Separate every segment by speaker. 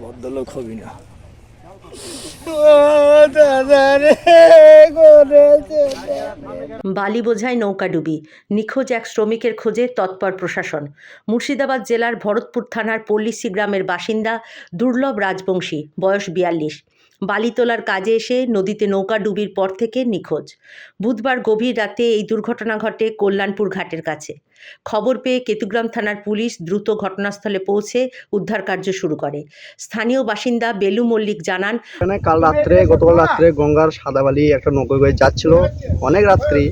Speaker 1: ভদ্রলোক হবি না।
Speaker 2: বালি বোঝাই নৌকাডুবি, নিখোঁজ এক শ্রমিকের খোঁজে তৎপর প্রশাসন। মুর্শিদাবাদ জেলার ভরতপুর থানার পল্লিশি গ্রামের বাসিন্দা দুর্লভ রাজবংশী, বয়স 42, বালি তোলার কাজে এসে নদীতে নৌকাডুবির পর থেকে নিখোঁজ। বুধবার গভীর রাতে এই দুর্ঘটনা ঘটে কল্যাণপুর ঘাটের কাছে। খবর পেয়ে কেতুগ্রাম থানার পুলিশ দ্রুত ঘটনাস্থলে পৌঁছে উদ্ধার কার্য শুরু করে। স্থানীয় বাসিন্দা বেলু মল্লিক জানান,
Speaker 3: গতকাল রাত্রে গঙ্গার সাদাবালি একটা নৌকো করে যাচ্ছিল অনেক রাত্রি,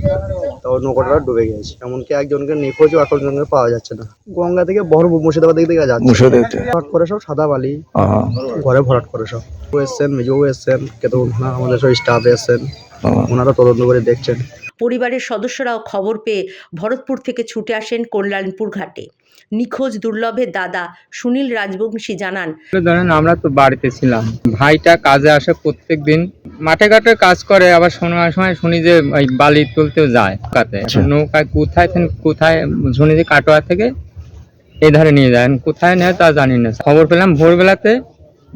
Speaker 3: তো নৌকাটা ডুবে গেছে। এমনকি একজনকে নিখোঁজ, একজনকে পাওয়া যাচ্ছে না। গঙ্গা থেকে মুর্শিদাবাদ দিকে যাচ্ছে, ভরাট করে সব সাদাবালি ঘরে ভরাট করে সব এসছেন, মেজবাবু এসছেন, কেতুগ্রাম আমাদের সব স্টাফ এসছেন, ওনারা তদন্ত করে দেখছেন।
Speaker 2: পরিবারের সদস্যরাও খবর পেয়ে ভরতপুর থেকে ছুটে আসেন কল্যাণপুর ঘাটে। নিখোঁজ দুর্লভের দাদা সুনীল রাজবংশী জানান,
Speaker 4: ধরেন আমরা তো বাড়িতে ছিলাম, ভাইটা কাজে আসে প্রত্যেক দিন, মাঠে ঘাটে কাজ করে, আবার সময় শুনি যে ওই বালি তুলতেও যায় কাতে। নৌকায় কোথায় শুনি যে কাটোয়া থেকে এই ধারে নিয়ে যায়, কোথায় নেয় তা জানি না। খবর পেলাম ভোরবেলাতে,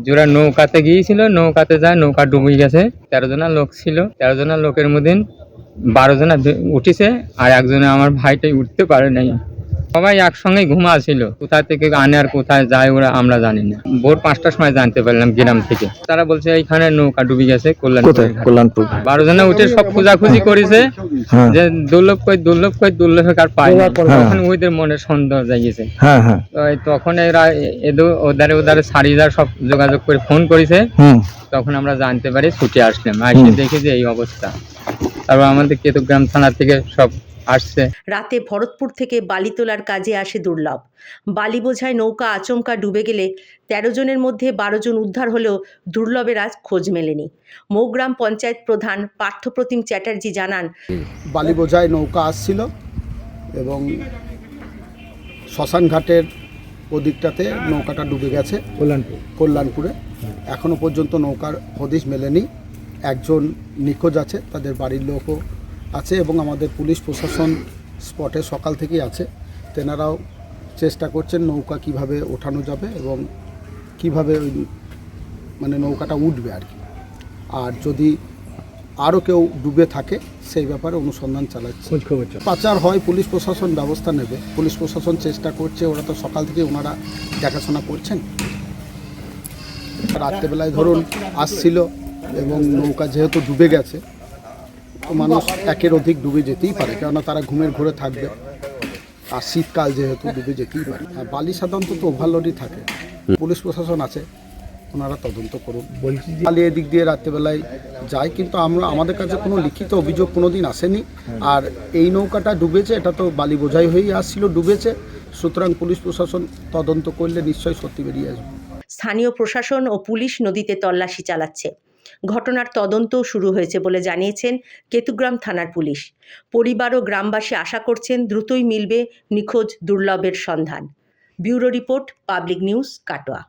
Speaker 4: যারা নৌকাতে গিয়েছিল নৌকাতে যায়, নৌকা ডুবে গেছে। 13 জনা লোক ছিল, 13 জনা লোকের মধ্যে 12 জনা উঠেছে, আর একজনে আমার ভাইটাই উঠতে পারে নাই। সবাই একসঙ্গে ঘুমা ছিল, কোথা থেকে আনে আর কোথায় যায় ওরা আমরা জানি না। ভোর 5টার সময় জানতে পারলাম গ্রাম থেকে। তারা বলছে এইখানে নৌকা ডুবে গেছে কল্যাণপুর। 12 জনা উঠে সব খোঁজাখুঁজি করেছে যে দুর্লভ আর পায় না। তখন ওদের মনে সন্দেহ জাগিয়েছে। তখন এরা ওদারে সারিদার সব যোগাযোগ করে ফোন করেছে। তখন আমরা জানতে পারি, ছুটে আসলাম, এসে দেখি যে এই অবস্থা। তারপর আমাদের কেতুগ্রাম থানা থেকে সব আসছে।
Speaker 2: রাতে ভরতপুর থেকে বালি তোলার কাজে আসে দুর্লভ। বালি বোঝাই নৌকা আচমকা ডুবে গেলে 13 জনের মধ্যে 12 জন উদ্ধার হলেও দুর্লভের আজ খোঁজ মেলেনি। মৌগ্রাম পঞ্চায়েত প্রধান পার্থপ্রতিম চ্যাটার্জি জানান,
Speaker 5: বালি বোঝাই নৌকা আসছিল এবং শ্মশান ঘাটের ওদিকটাতে নৌকাটা ডুবে গেছে কল্যাণপুরে। এখনও পর্যন্ত নৌকার হদিশ মেলেনি। একজন নিখোঁজ আছে, তাদের বাড়ির লোকও আছে এবং আমাদের পুলিশ প্রশাসন স্পটে সকাল থেকেই আছে। তেনারাও চেষ্টা করছেন নৌকা কিভাবে ওঠানো যাবে এবং কিভাবে নৌকাটা উঠবে আর কি। আর যদি আরও কেউ ডুবে থাকে সেই ব্যাপারে অনুসন্ধান চালাচ্ছে। পাচার হয়, পুলিশ প্রশাসন ব্যবস্থা নেবে। পুলিশ প্রশাসন চেষ্টা করছে, ওরা তো সকাল থেকে ওনারা দেখাশোনা করছেন। রাত্রেবেলায় ধরুন আসছিল এবং নৌকা যেহেতু ডুবে গেছে, তো মানুষ একের অধিক ডুবে যেতেই পারে, কেননা তারা ঘুমের ঘোরে থাকবে, আর শীতকাল যেহেতু ডুবে যেতেই পারে। আর বালি সাধারণত তো ওভারলোডই থাকে। পুলিশ প্রশাসন আছে, ওনারা তদন্ত করুন। বালি এদিক দিয়ে রাত্রেবেলায় যায়, কিন্তু আমাদের কাছে কোনো লিখিত অভিযোগ কোনোদিন আসেনি। আর এই নৌকাটা ডুবেছে, এটা তো বালি বোঝাই হয়েই আসছিল, ডুবেছে। সুতরাং পুলিশ প্রশাসন তদন্ত করলে নিশ্চয়ই সত্যি বেরিয়ে আসবে।
Speaker 2: স্থানীয় প্রশাসন ও পুলিশ নদীতে তল্লাশি চালাচ্ছে। ঘটনার তদন্তও শুরু হয়েছে বলে জানিয়েছেন কেতুগ্রাম থানার পুলিশ। পরিবার ও গ্রামবাসী আশা করছেন দ্রুতই মিলবে নিখোঁজ দুর্লভের সন্ধান। Bureau report, public news, Katwa.